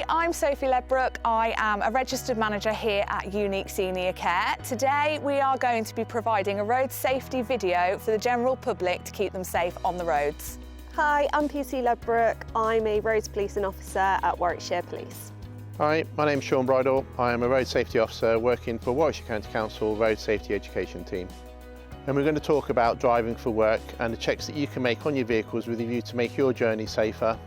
Hi, I'm Sophie Ledbrooke. I am a registered manager here at Unique Senior Care. Today we are going to be providing a road safety video for the general public to keep them safe on the roads. Hi, I'm PC Ledbrooke. I'm a roads policing officer at Warwickshire Police. Hi, my name's Sean Bridle. I am a road safety officer working for Warwickshire County Council Road Safety Education Team. And we're going to talk about driving for work and the checks that you can make on your vehicles with a view to make your journey safer.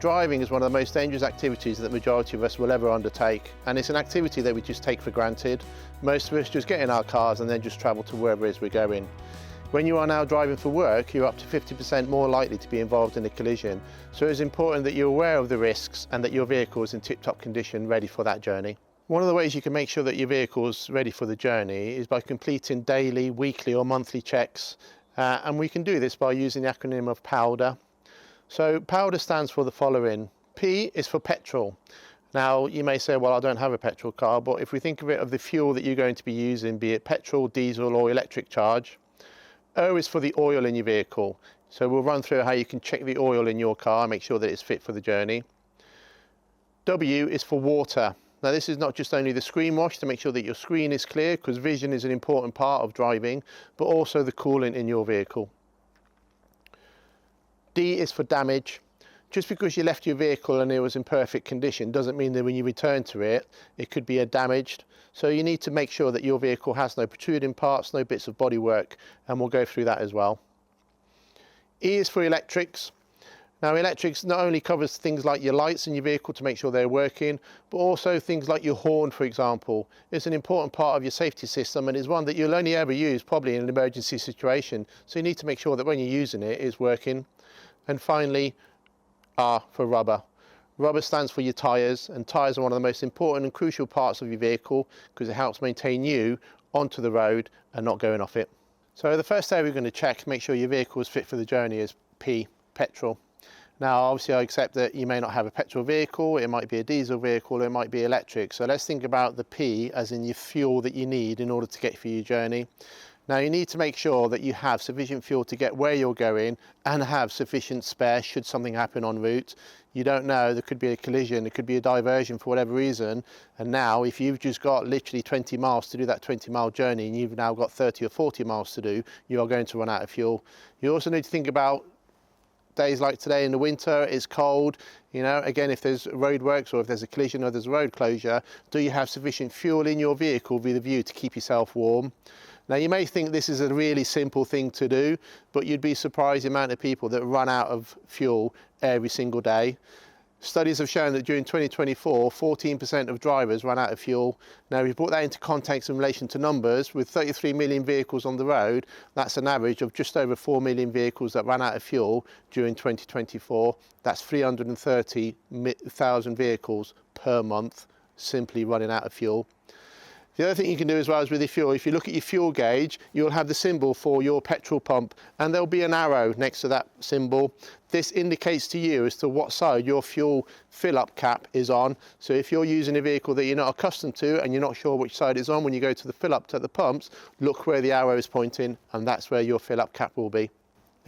Driving is one of the most dangerous activities that the majority of us will ever undertake, and it's an activity that we just take for granted. Most of us just get in our cars and then just travel to wherever it is we're going. When you are now driving for work, you're up to 50% more likely to be involved in a collision, so it's important that you're aware of the risks and that your vehicle is in tip-top condition, ready for that journey. One of the ways you can make sure that your vehicle's ready for the journey is by completing daily, weekly or monthly checks, and we can do this by using the acronym of POWDER. So POWDER stands for the following. P is for petrol. Now you may say, well, I don't have a petrol car, but if we think of it of the fuel that you're going to be using, be it petrol, diesel or electric charge. O is for the oil in your vehicle. So we'll run through how you can check the oil in your car, make sure that it's fit for the journey. W is for water. Now this is not just only the screen wash to make sure that your screen is clear, because vision is an important part of driving, but also the coolant in your vehicle. D is for damage. Just because you left your vehicle and it was in perfect condition doesn't mean that when you return to it, it could be damaged. So you need to make sure that your vehicle has no protruding parts, no bits of bodywork, and we'll go through that as well. E is for electrics. Now electrics not only covers things like your lights in your vehicle to make sure they're working, but also things like your horn, for example. It's an important part of your safety system and is one that you'll only ever use probably in an emergency situation. So you need to make sure that when you're using it, it's working. And finally, R for rubber. Rubber stands for your tyres, and tyres are one of the most important and crucial parts of your vehicle because it helps maintain you onto the road and not going off it. So the first area we're going to check, make sure your vehicle is fit for the journey, is P, petrol. Now obviously I accept that you may not have a petrol vehicle, it might be a diesel vehicle, it might be electric. So let's think about the P as in your fuel that you need in order to get for your journey. Now you need to make sure that you have sufficient fuel to get where you're going and have sufficient spare should something happen en route. You don't know, there could be a collision, there could be a diversion for whatever reason, and now if you've just got literally 20 miles to do that 20-mile journey and you've now got 30 or 40 miles to do, you are going to run out of fuel. You also need to think about days like today in the winter, it's cold, you know, again, if there's roadworks or if there's a collision or there's a road closure, do you have sufficient fuel in your vehicle with a view to keep yourself warm? Now you may think this is a really simple thing to do, but you'd be surprised the amount of people that run out of fuel every single day. Studies have shown that during 2024, 14% of drivers ran out of fuel. Now, if you put that into context in relation to numbers, with 33 million vehicles on the road, that's an average of just over 4 million vehicles that ran out of fuel during 2024. That's 330,000 vehicles per month simply running out of fuel. The other thing you can do as well is with your fuel, if you look at your fuel gauge, you'll have the symbol for your petrol pump and there'll be an arrow next to that symbol. This indicates to you as to what side your fuel fill-up cap is on. So if you're using a vehicle that you're not accustomed to and you're not sure which side it's on, when you go to the fill-up to the pumps, look where the arrow is pointing and that's where your fill-up cap will be.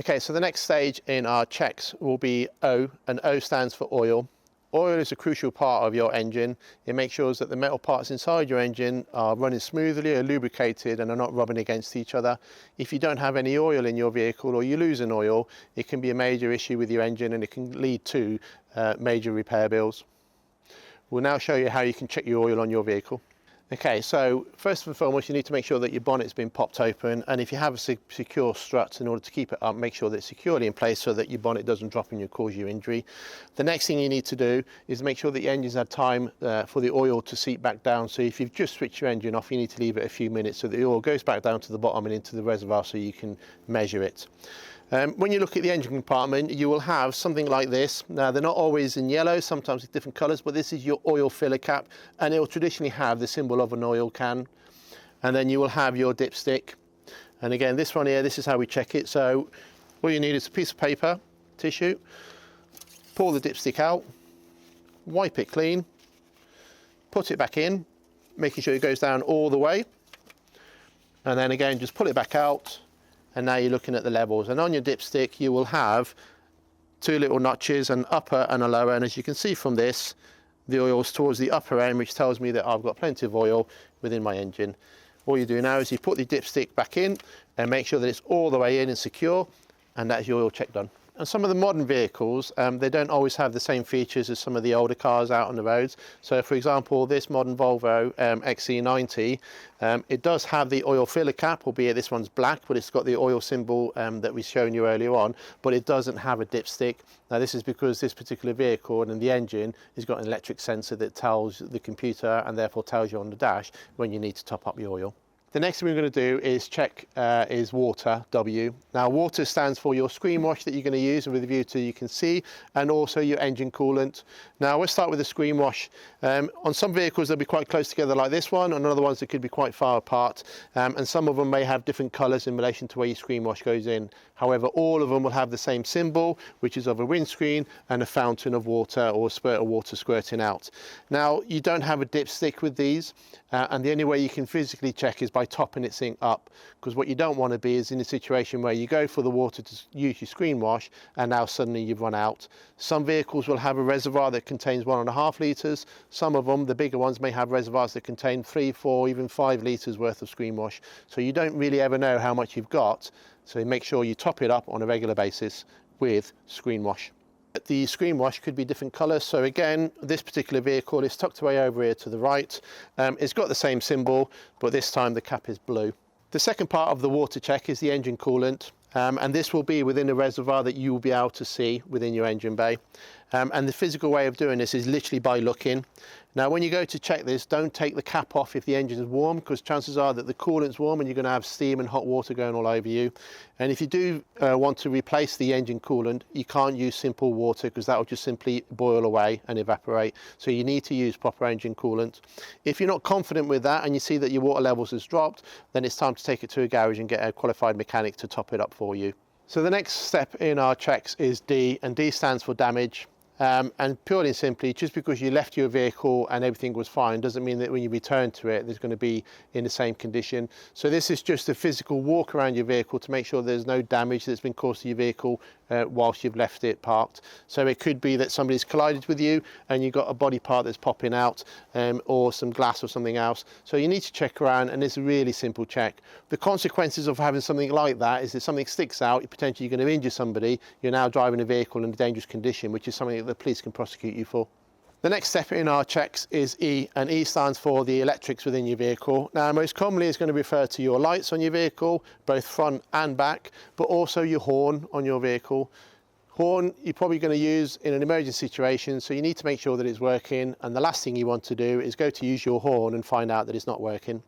Okay, so the next stage in our checks will be O, and O stands for oil. Oil is a crucial part of your engine. It makes sure that the metal parts inside your engine are running smoothly, are lubricated and are not rubbing against each other. If you don't have any oil in your vehicle or you lose an oil, it can be a major issue with your engine and it can lead to major repair bills. We'll now show you how you can check your oil on your vehicle. Okay, so first and foremost, you need to make sure that your bonnet's been popped open, and if you have a secure strut, in order to keep it up, make sure that it's securely in place so that your bonnet doesn't drop and you cause you injury. The next thing you need to do is make sure that your engine's had time for the oil to seep back down. So if you've just switched your engine off, you need to leave it a few minutes so that the oil goes back down to the bottom and into the reservoir so you can measure it. When you look at the engine compartment, you will have something like this. Now, they're not always in yellow, sometimes with different colours, but this is your oil filler cap, and it will traditionally have the symbol of an oil can. And then you will have your dipstick. And again, this one here, this is how we check it. So all you need is a piece of paper, tissue, pull the dipstick out, wipe it clean, put it back in, making sure it goes down all the way. And then again, just pull it back out. And now you're looking at the levels, and on your dipstick you will have two little notches, an upper and a lower, and as you can see from this, the oil's towards the upper end, which tells me that I've got plenty of oil within my engine. All you do now is you put the dipstick back in and make sure that it's all the way in and secure, and that's your oil check done. And some of the modern vehicles, they don't always have the same features as some of the older cars out on the roads. So for example, this modern Volvo XC90, it does have the oil filler cap, albeit this one's black, but it's got the oil symbol that we've shown you earlier on, but it doesn't have a dipstick. Now this is because this particular vehicle and the engine has got an electric sensor that tells the computer and therefore tells you on the dash when you need to top up your oil. The next thing we're going to do is check is water, W. Now water stands for your screen wash that you're going to use and with a view to you can see, and also your engine coolant. Now we'll start with the screen wash. On some vehicles they'll be quite close together like this one, and other ones that could be quite far apart, and some of them may have different colours in relation to where your screen wash goes in. However, all of them will have the same symbol, which is of a windscreen and a fountain of water or a spurt of water squirting out. Now you don't have a dipstick with these, and the only way you can physically check is by topping it thing up, because what you don't want to be is in a situation where you go for the water to use your screen wash and now suddenly you've run out. Some vehicles will have a reservoir that contains 1.5 litres. Some of them, the bigger ones, may have reservoirs that contain 3, 4, even 5 litres worth of screen wash. So you don't really ever know how much you've got. So make sure you top it up on a regular basis with screen wash. The screen wash could be different colours. So again, this particular vehicle is tucked away over here to the right. It's got the same symbol, but this time the cap is blue. The second part of the water check is the engine coolant. And this will be within a reservoir that you will be able to see within your engine bay. And the physical way of doing this is literally by looking. Now when you go to check this, don't take the cap off if the engine is warm, because chances are that the coolant's warm and you're going to have steam and hot water going all over you. And if you do want to replace the engine coolant, you can't use simple water because that will just simply boil away and evaporate. So you need to use proper engine coolant. If you're not confident with that and you see that your water levels has dropped, then it's time to take it to a garage and get a qualified mechanic to top it up for you. So the next step in our checks is D, and D stands for damage. And purely and simply, just because you left your vehicle and everything was fine doesn't mean that when you return to it, there's going to be in the same condition. So this is just a physical walk around your vehicle to make sure there's no damage that's been caused to your vehicle whilst you've left it parked. So it could be that somebody's collided with you and you've got a body part that's popping out, or some glass or something else. So you need to check around, and it's a really simple check. The consequences of having something like that is that something sticks out, you're potentially going to injure somebody, you're now driving a vehicle in a dangerous condition, which is something that the police can prosecute you for. The next step in our checks is E, and E stands for the electrics within your vehicle. Now most commonly it's going to refer to your lights on your vehicle, both front and back, but also your horn on your vehicle. Horn you're probably going to use in an emergency situation, so you need to make sure that it's working, and the last thing you want to do is go to use your horn and find out that it's not working.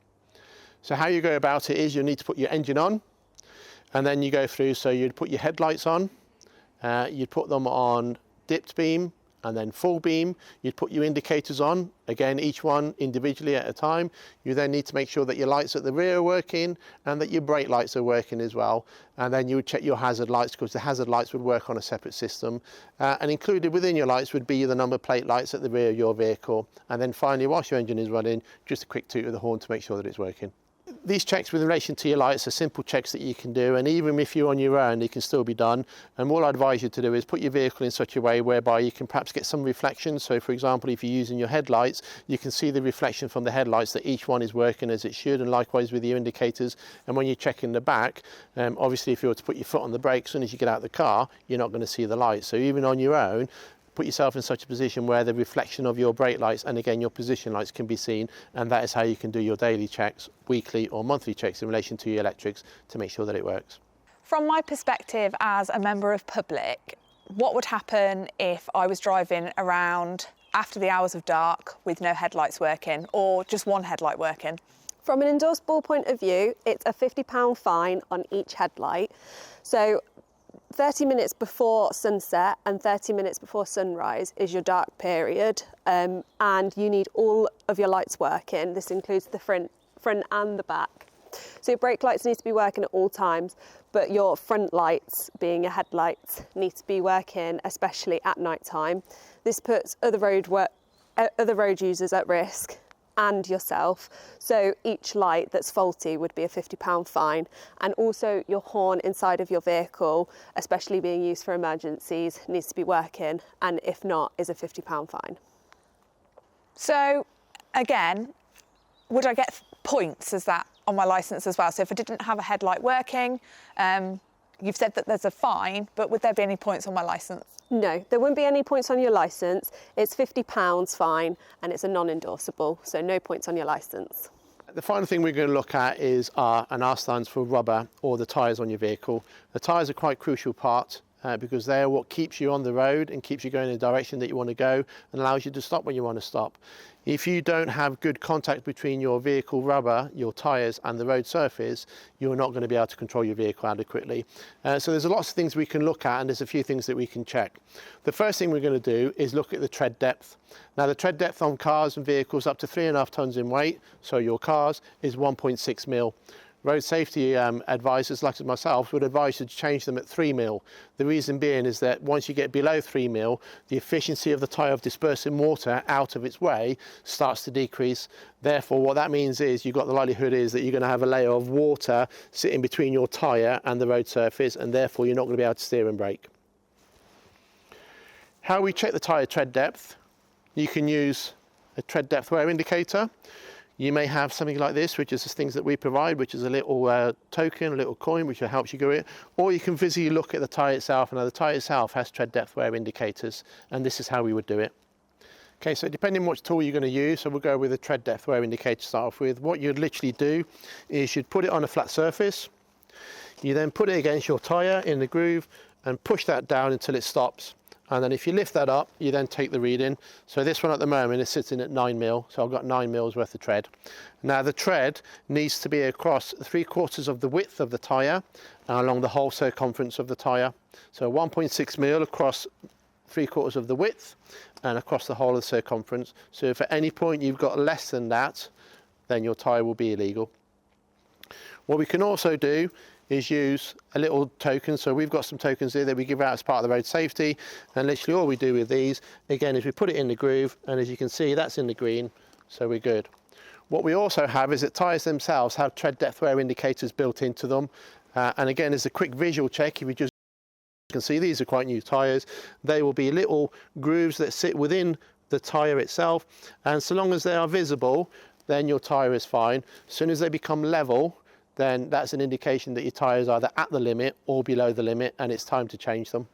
So how you go about it is you'll need to put your engine on, and then you go through, so you'd put your headlights on, you'd put them on dipped beam, and then full beam. You'd put your indicators on, again each one individually at a time. You then need to make sure that your lights at the rear are working and that your brake lights are working as well. And then you would check your hazard lights, because the hazard lights would work on a separate system. And included within your lights would be the number plate lights at the rear of your vehicle. And then finally, whilst your engine is running, just a quick toot of the horn to make sure that it's working. These checks with relation to your lights are simple checks that you can do, and even if you're on your own, they can still be done. And all I advise you to do is put your vehicle in such a way whereby you can perhaps get some reflection. So for example, if you're using your headlights, you can see the reflection from the headlights that each one is working as it should, and likewise with your indicators. And when you're checking the back, obviously if you were to put your foot on the brake, as soon as you get out of the car, you're not going to see the lights. So even on your own, put yourself in such a position where the reflection of your brake lights and again your position lights can be seen, and that is how you can do your daily checks, weekly or monthly checks in relation to your electrics to make sure that it works. From my perspective as a member of public, what would happen if I was driving around after the hours of dark with no headlights working, or just one headlight working? From an endorsed ball point of view, it's a £50 fine on each headlight. So 30 minutes before sunset and 30 minutes before sunrise is your dark period, and you need all of your lights working. This includes the front and the back. So your brake lights need to be working at all times, but your front lights, being your headlights, need to be working, especially at night time. This puts other road users at risk and yourself. So each light that's faulty would be a £50 fine. And also your horn inside of your vehicle, especially being used for emergencies, needs to be working, and if not, is a £50 fine. So again, would I get points as that on my licence as well? So if I didn't have a headlight working, you've said that there's a fine, but would there be any points on my licence? No, there wouldn't be any points on your licence. It's £50 fine and it's a non-endorsable, so no points on your licence. The final thing we're going to look at is R, and R stands for rubber, or the tyres on your vehicle. The tyres are quite a crucial part because they are what keeps you on the road and keeps you going in the direction that you want to go and allows you to stop when you want to stop. If you don't have good contact between your vehicle rubber, your tyres and the road surface, you're not going to be able to control your vehicle adequately. So there's lots of things we can look at, and there's a few things that we can check. The first thing we're going to do is look at the tread depth. Now the tread depth on cars and vehicles up to 3.5 tonnes in weight, so your cars, is 1.6 mil. Road safety advisors like myself would advise you to change them at 3 mil. The reason being is that once you get below 3 mil, the efficiency of the tyre of dispersing water out of its way starts to decrease. Therefore, what that means is you've got the likelihood is that you're going to have a layer of water sitting between your tyre and the road surface, and therefore you're not going to be able to steer and brake. How we check the tyre tread depth: you can use a tread depth wear indicator. You may have something like this, which is the things that we provide, which is a little token, a little coin, which helps you go it. Or you can visually look at the tyre itself. Now the tyre itself has tread depth wear indicators, and this is how we would do it. Okay, so depending on which tool you're going to use, so we'll go with a tread depth wear indicator to start off with. What you'd literally do is you'd put it on a flat surface. You then put it against your tyre in the groove and push that down until it stops. And then if you lift that up, you then take the reading. So this one at the moment is sitting at 9 mil, so I've got 9 mils worth of tread. Now the tread needs to be across 3/4 of the width of the tyre and along the whole circumference of the tyre. So 1.6 mil across 3/4 of the width and across the whole of the circumference. So if at any point you've got less than that, then your tyre will be illegal. What we can also do is use a little token. So we've got some tokens here that we give out as part of the road safety, and literally all we do with these again is we put it in the groove, and as you can see that's in the green, so we're good. What we also have is that tyres themselves have tread depth wear indicators built into them, and again as a quick visual check, if you just can see these are quite new tyres, they will be little grooves that sit within the tyre itself, and so long as they are visible then your tyre is fine. As soon as they become level, then that's an indication that your tyre is either at the limit or below the limit, and it's time to change them.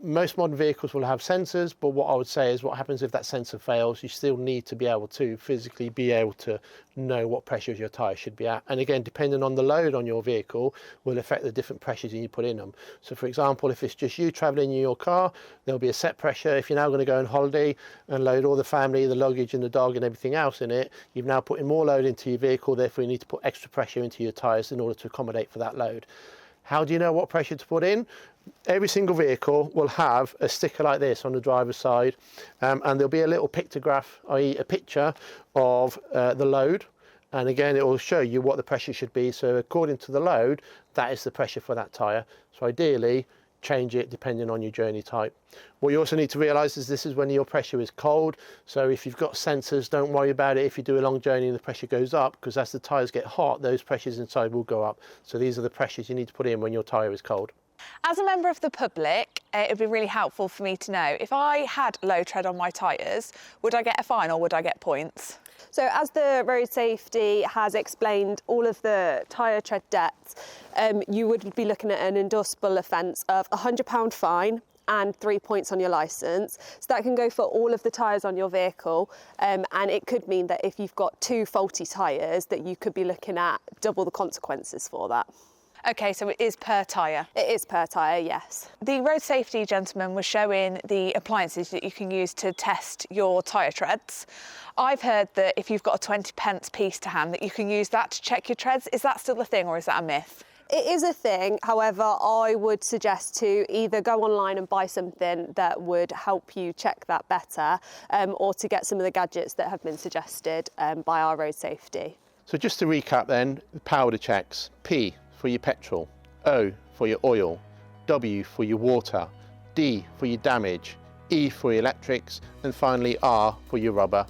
Most modern vehicles will have sensors, but what I would say is what happens if that sensor fails, you still need to be able to physically be able to know what pressures your tyre should be at. And again, depending on the load on your vehicle will affect the different pressures you put in them. So for example, if it's just you travelling in your car, there'll be a set pressure. If you're now going to go on holiday and load all the family, the luggage and the dog and everything else in it, you've now put more load into your vehicle, therefore you need to put extra pressure into your tyres in order to accommodate for that load. How do you know what pressure to put in? Every single vehicle will have a sticker like this on the driver's side, and there'll be a little pictograph, i.e. a picture of the load, and again it will show you what the pressure should be. So according to the load, that is the pressure for that tyre. So ideally change it depending on your journey type. What you also need to realise is this is when your pressure is cold, so if you've got sensors, don't worry about it if you do a long journey and the pressure goes up, because as the tyres get hot, those pressures inside will go up. So these are the pressures you need to put in when your tyre is cold. As a member of the public, it would be really helpful for me to know, if I had low tread on my tyres, would I get a fine or would I get points? So as the road safety has explained all of the tyre tread depths, you would be looking at an endorsable offence of £100 fine and 3 points on your licence. So that can go for all of the tyres on your vehicle, and it could mean that if you've got 2 faulty tyres that you could be looking at double the consequences for that. Okay, so it is per tyre? It is per tyre, yes. The road safety gentleman was showing the appliances that you can use to test your tyre treads. I've heard that if you've got a 20p piece to hand that you can use that to check your treads. Is that still a thing or is that a myth? It is a thing, however, I would suggest to either go online and buy something that would help you check that better, or to get some of the gadgets that have been suggested by our road safety. So just to recap then, the powder checks: P for your petrol, O for your oil, W for your water, D for your damage, E for your electrics, and finally R for your rubber.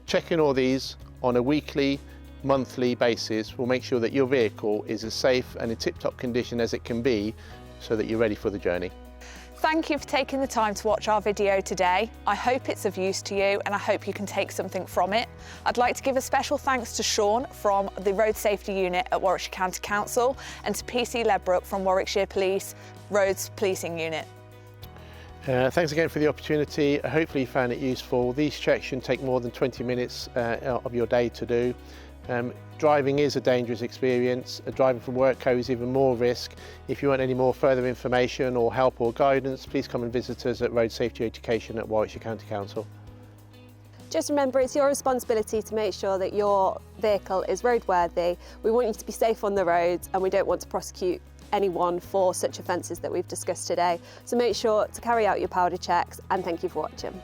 Checking all these on a weekly, monthly basis will make sure that your vehicle is as safe and in tip-top condition as it can be, so that you're ready for the journey. Thank you for taking the time to watch our video today. I hope it's of use to you and I hope you can take something from it. I'd like to give a special thanks to Sean from the Road Safety Unit at Warwickshire County Council and to Sophie Ledbrooke from Warwickshire Police Roads Policing Unit. Thanks again for the opportunity. Hopefully you found it useful. These checks shouldn't take more than 20 minutes of your day to do. Driving is a dangerous experience. Driving from work carries even more risk. If you want any more further information or help or guidance, please come and visit us at Road Safety Education at Warwickshire County Council. Just remember, it's your responsibility to make sure that your vehicle is roadworthy. We want you to be safe on the roads and we don't want to prosecute anyone for such offences that we've discussed today. So make sure to carry out your powder checks, and thank you for watching.